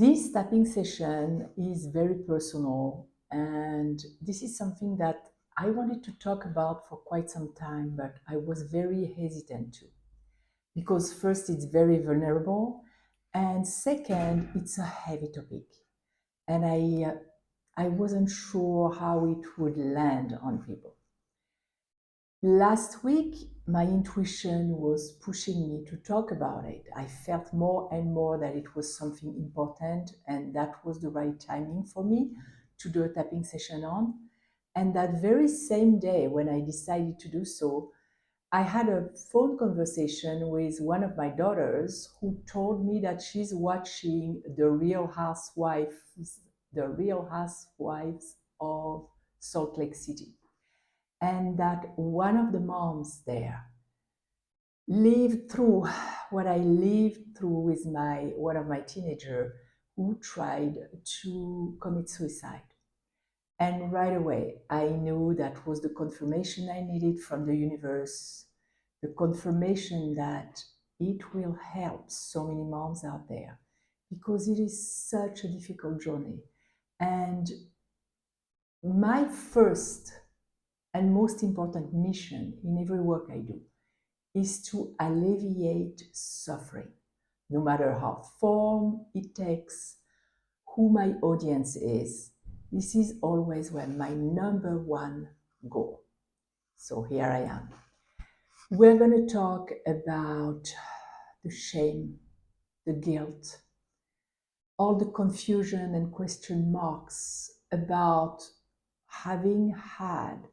This tapping session is very personal, and this is something that I wanted to talk about for quite some time, but I was very hesitant to. Because first, it's very vulnerable, and second, it's a heavy topic. And I wasn't sure how it would land on people. Last week, my intuition was pushing me to talk about it. I felt more and more that it was something important, and that was the right timing for me to do a tapping session on. And that very same day, when I decided to do so, I had a phone conversation with one of my daughters who told me that she's watching the Real Housewives of Salt Lake City, and that one of the moms there lived through what I lived through with one of my teenager who tried to commit suicide. And right away, I knew that was the confirmation I needed from the universe, the confirmation that it will help so many moms out there because it is such a difficult journey. And my first and most important mission in every work I do is to alleviate suffering, no matter how form it takes, who my audience is. This is always my number one goal. So here I am. We're going to talk about the shame, the guilt, all the confusion and question marks about having had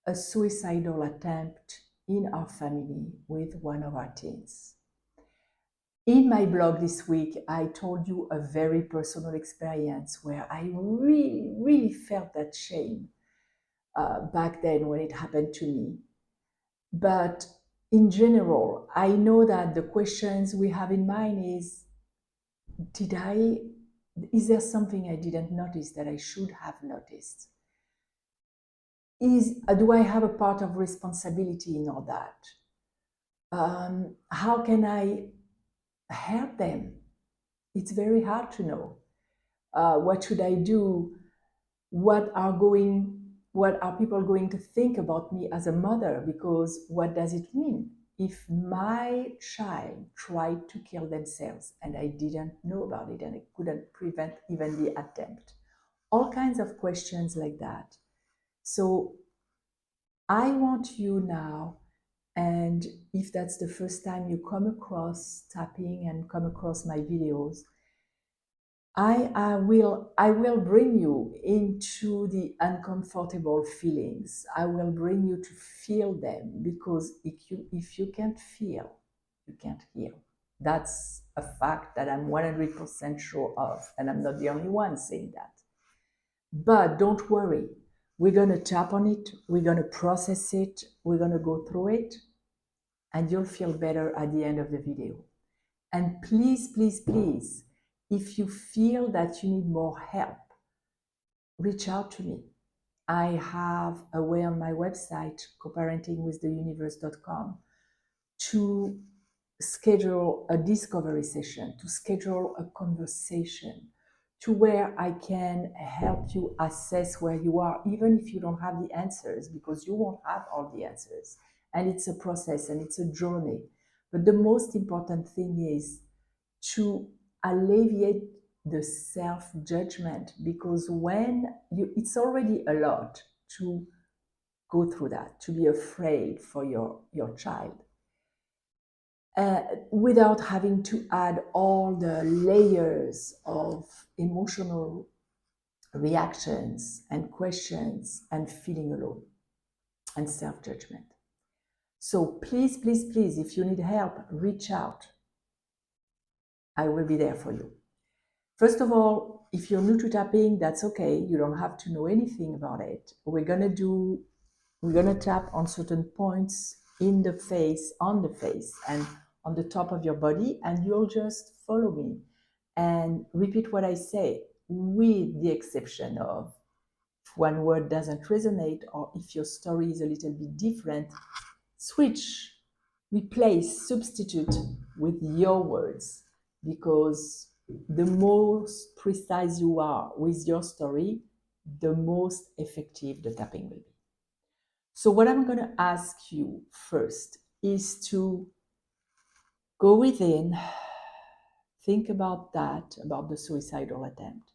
a suicidal attempt in our family with one of our teens. In my blog this week, I told you a very personal experience where I really, really felt that shame back then when it happened to me. But in general, I know that the questions we have in mind is there something I didn't notice that I should have noticed? Do I have a part of responsibility in all that? How can I help them? It's very hard to know. What should I do? What are people going to think about me as a mother? Because what does it mean if my child tried to kill themselves and I didn't know about it and I couldn't prevent even the attempt? All kinds of questions like that. So I want you now, and if that's the first time you come across tapping and come across my videos, I will bring you into the uncomfortable feelings. I will bring you to feel them, because if you can't feel, you can't heal. That's a fact that I'm 100% sure of, and I'm not the only one saying that. But don't worry, we're going to tap on it, we're going to process it, we're going to go through it, and you'll feel better at the end of the video. And please, please, please, if you feel that you need more help, reach out to me. I have a way on my website, coparentingwiththeuniverse.com, to schedule a discovery session, to schedule a conversation, to where I can help you assess where you are, even if you don't have the answers, because you won't have all the answers. And it's a process and it's a journey. But the most important thing is to alleviate the self-judgment, because it's already a lot to go through that, to be afraid for your child. Without having to add all the layers of emotional reactions and questions and feeling alone and self-judgment. So please, please, please, if you need help, reach out. I will be there for you. First of all, if you're new to tapping, that's okay. You don't have to know anything about it. We're gonna tap on certain points on the face, and on the top of your body, and you'll just follow me and repeat what I say, with the exception of if one word doesn't resonate or if your story is a little bit different, switch, replace, substitute with your words, because the most precise you are with your story, the most effective the tapping will be. So what I'm going to ask you first is to go within, think about that, about the suicidal attempt,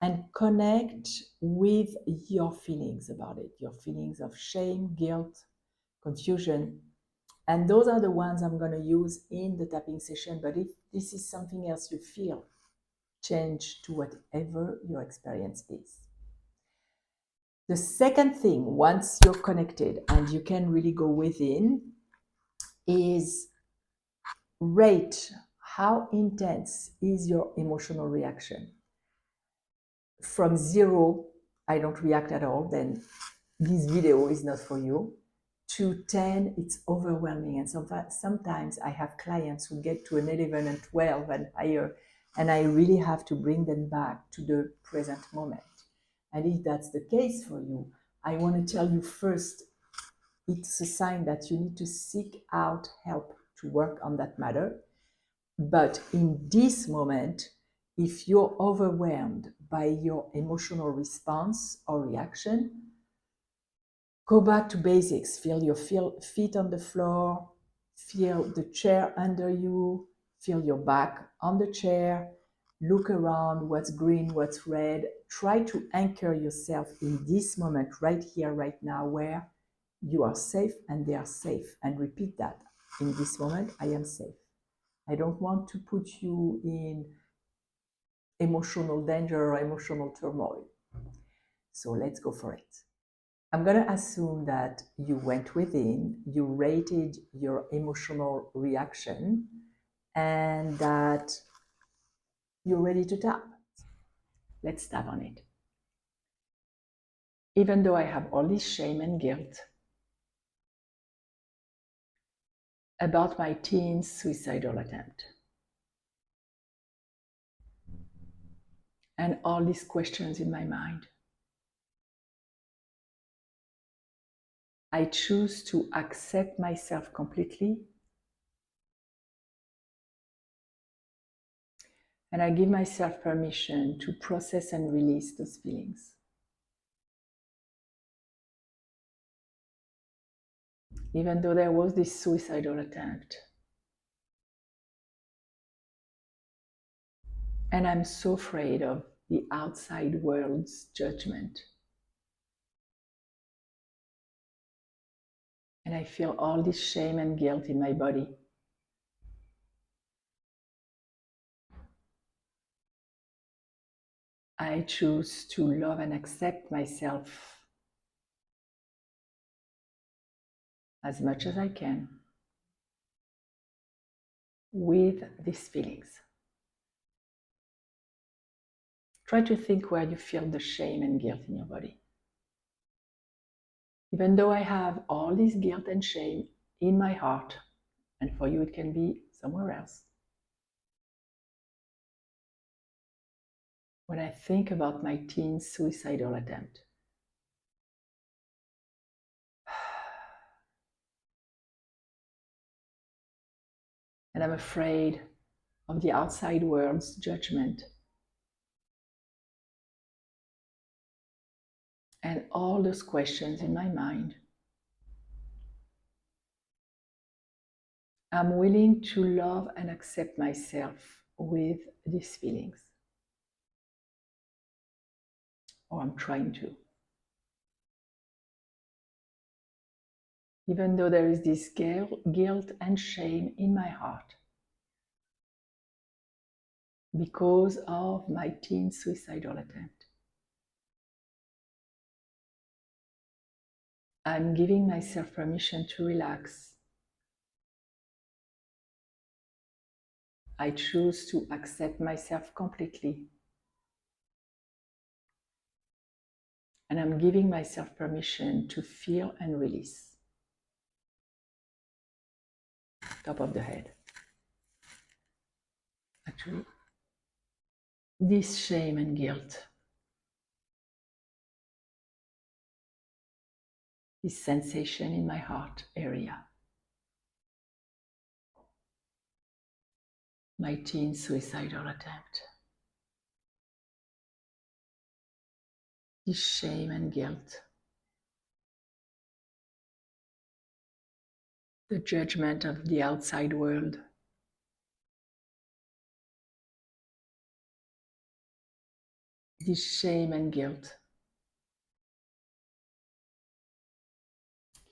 and connect with your feelings about it, your feelings of shame, guilt, confusion. And those are the ones I'm going to use in the tapping session. But if this is something else you feel, change to whatever your experience is. The second thing, once you're connected and you can really go within, is rate how intense is your emotional reaction. From 0, I don't react at all, then this video is not for you, to 10, it's overwhelming. And sometimes I have clients who get to an 11 and 12 and higher, and I really have to bring them back to the present moment. And if that's the case for you, I want to tell you first, it's a sign that you need to seek out help to work on that matter. But in this moment, if you're overwhelmed by your emotional response or reaction, go back to basics. Feel your feet on the floor, feel the chair under you, feel your back on the chair, look around, what's green, what's red. Try to anchor yourself in this moment, right here, right now, where you are safe and they are safe. And repeat that. In this moment, I am safe. I don't want to put you in emotional danger or emotional turmoil. So let's go for it. I'm going to assume that you went within, you rated your emotional reaction, and that you're ready to tap. Let's tap on it. Even though I have all this shame and guilt about my teen's suicidal attempt, and all these questions in my mind, I choose to accept myself completely, and I give myself permission to process and release those feelings. Even though there was this suicidal attempt, and I'm so afraid of the outside world's judgment. And I feel all this shame and guilt in my body. I choose to love and accept myself as much as I can with these feelings. Try to think where you feel the shame and guilt in your body. Even though I have all this guilt and shame in my heart, and for you it can be somewhere else. When I think about my teen's suicidal attempt, and I'm afraid of the outside world's judgment, and all those questions in my mind, I'm willing to love and accept myself with these feelings. Or I'm trying to. Even though there is this guilt and shame in my heart because of my teen suicidal attempt, I'm giving myself permission to relax. I choose to accept myself completely. And I'm giving myself permission to feel and release. Top of the head. Actually, this shame and guilt, this sensation in my heart area, my teen suicidal attempt. The shame and guilt, the judgment of the outside world, the shame and guilt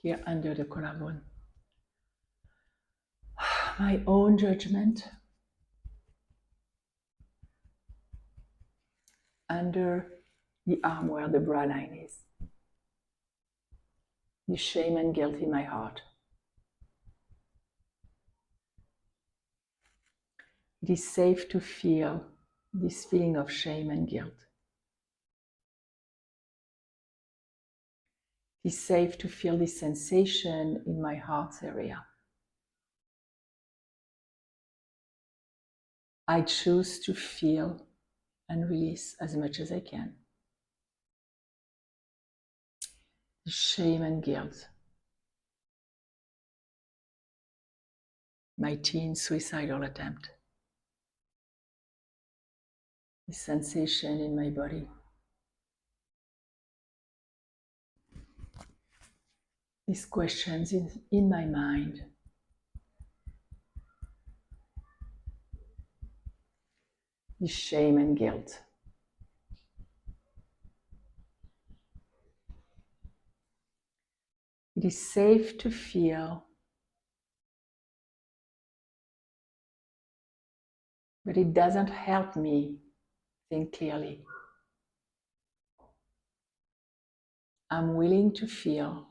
here under the collarbone. My own judgment under the arm where the bra line is. The shame and guilt in my heart. It is safe to feel this feeling of shame and guilt. It is safe to feel this sensation in my heart's area. I choose to feel and release as much as I can. The shame and guilt. My teen suicidal attempt. The sensation in my body. These questions in my mind. The shame and guilt. It is safe to feel, but it doesn't help me think clearly. I'm willing to feel,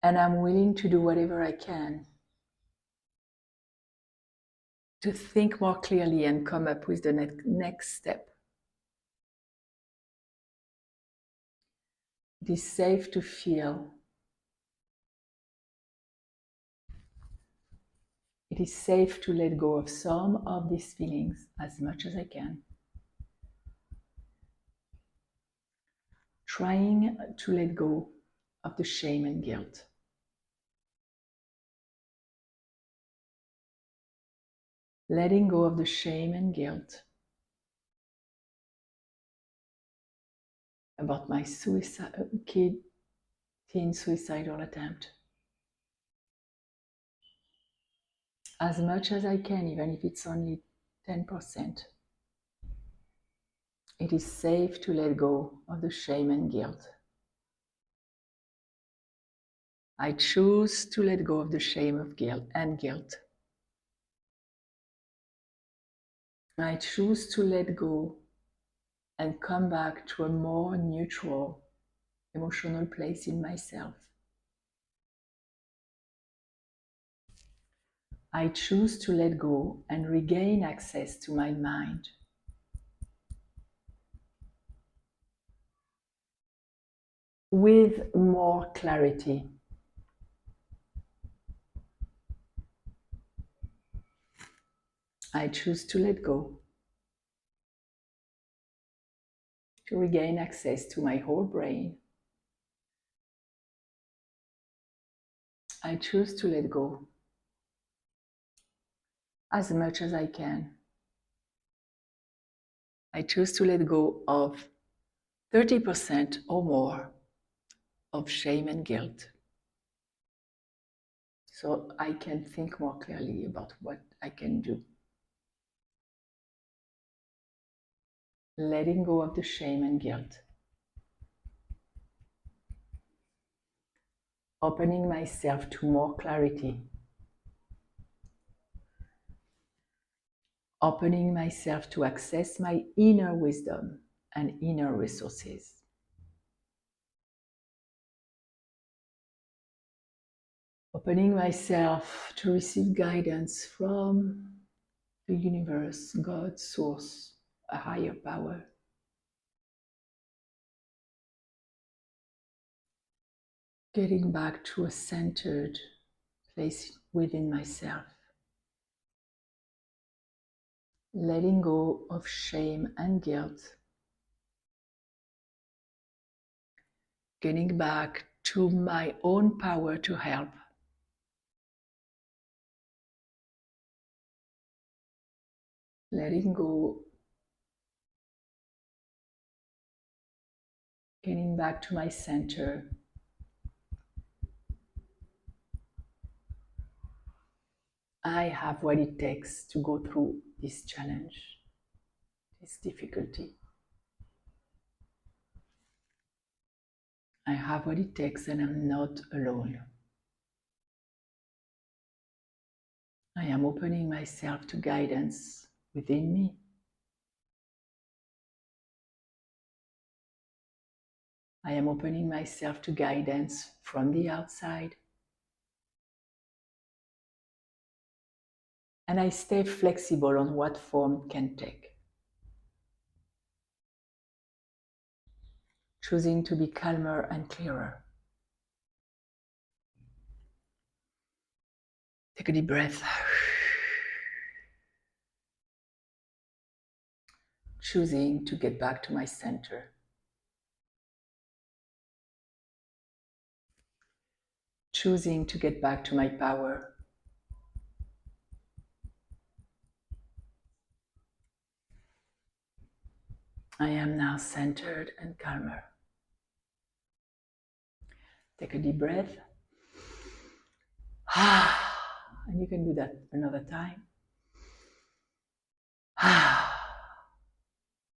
and I'm willing to do whatever I can to think more clearly and come up with the next step. It is safe to feel. It is safe to let go of some of these feelings as much as I can. Trying to let go of the shame and guilt. Letting go of the shame and guilt about my teen suicidal attempt. As much as I can, even if it's only 10%. It is safe to let go of the shame and guilt. I choose to let go of the shame of guilt. I choose to let go and come back to a more neutral emotional place in myself. I choose to let go and regain access to my mind. With more clarity. I choose to let go, to regain access to my whole brain. I choose to let go as much as I can. I choose to let go of 30% or more of shame and guilt, so I can think more clearly about what I can do. Letting go of the shame and guilt. Opening myself to more clarity. Opening myself to access my inner wisdom and inner resources. Opening myself to receive guidance from the universe, God, source, a higher power. Getting back to a centered place within myself. Letting go of shame and guilt. Getting back to my own power to help. letting go, getting back to my center. I have what it takes to go through this challenge, this difficulty. I have what it takes and I'm not alone. I am opening myself to guidance within me. I am opening myself to guidance from the outside. And I stay flexible on what form it can take. Choosing to be calmer and clearer. Take a deep breath. Choosing to get back to my center. Choosing to get back to my power. I am now centered and calmer. Take a deep breath. And you can do that another time.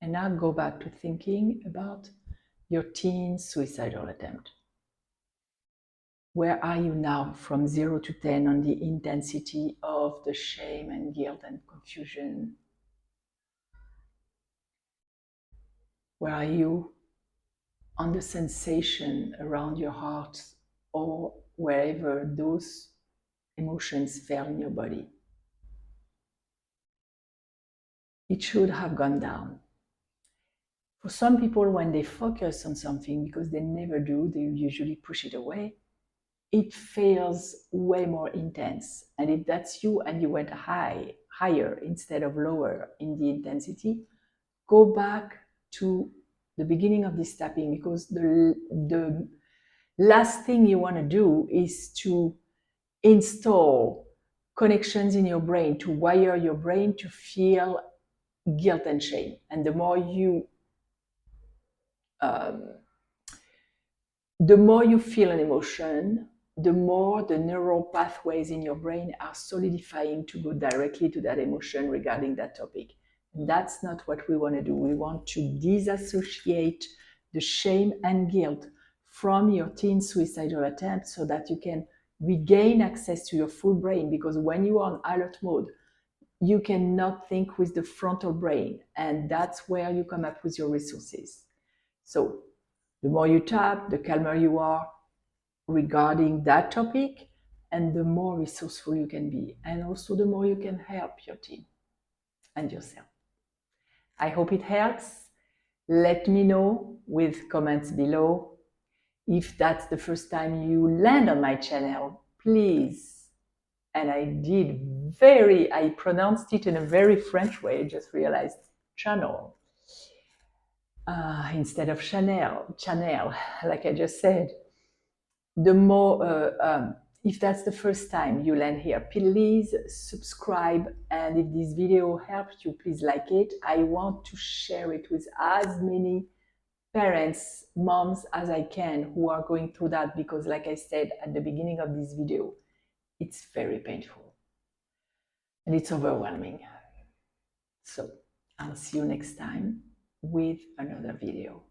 And now go back to thinking about your teen suicidal attempt. Where are you now from 0 to 10 on the intensity of the shame and guilt and confusion? Where are you on the sensation around your heart or wherever those emotions fell in your body? It should have gone down. For some people, when they focus on something, because they never do, they usually push it away, it feels way more intense. And if that's you and you went higher instead of lower in the intensity, go back to the beginning of this tapping, because the last thing you want to do is to install connections in your brain, to wire your brain to feel guilt and shame. And the more you feel an emotion, the more the neural pathways in your brain are solidifying to go directly to that emotion regarding that topic. And that's not what we want to do. We want to disassociate the shame and guilt from your teen suicidal attempt so that you can regain access to your full brain, because when you are on alert mode, you cannot think with the frontal brain, and that's where you come up with your resources. So the more you tap, the calmer you are regarding that topic, and the more resourceful you can be, and also the more you can help your team and yourself. I hope it helps. Let me know with comments below. If that's the first time you land on my channel, please, and I pronounced it in a very French way, I just realized, channel, instead of channel, like I just said. The more, if that's the first time you land here, please subscribe, and if this video helped you, please like it. I want to share it with as many parents, moms as I can who are going through that, because like I said at the beginning of this video, it's very painful and it's overwhelming. So I'll see you next time with another video.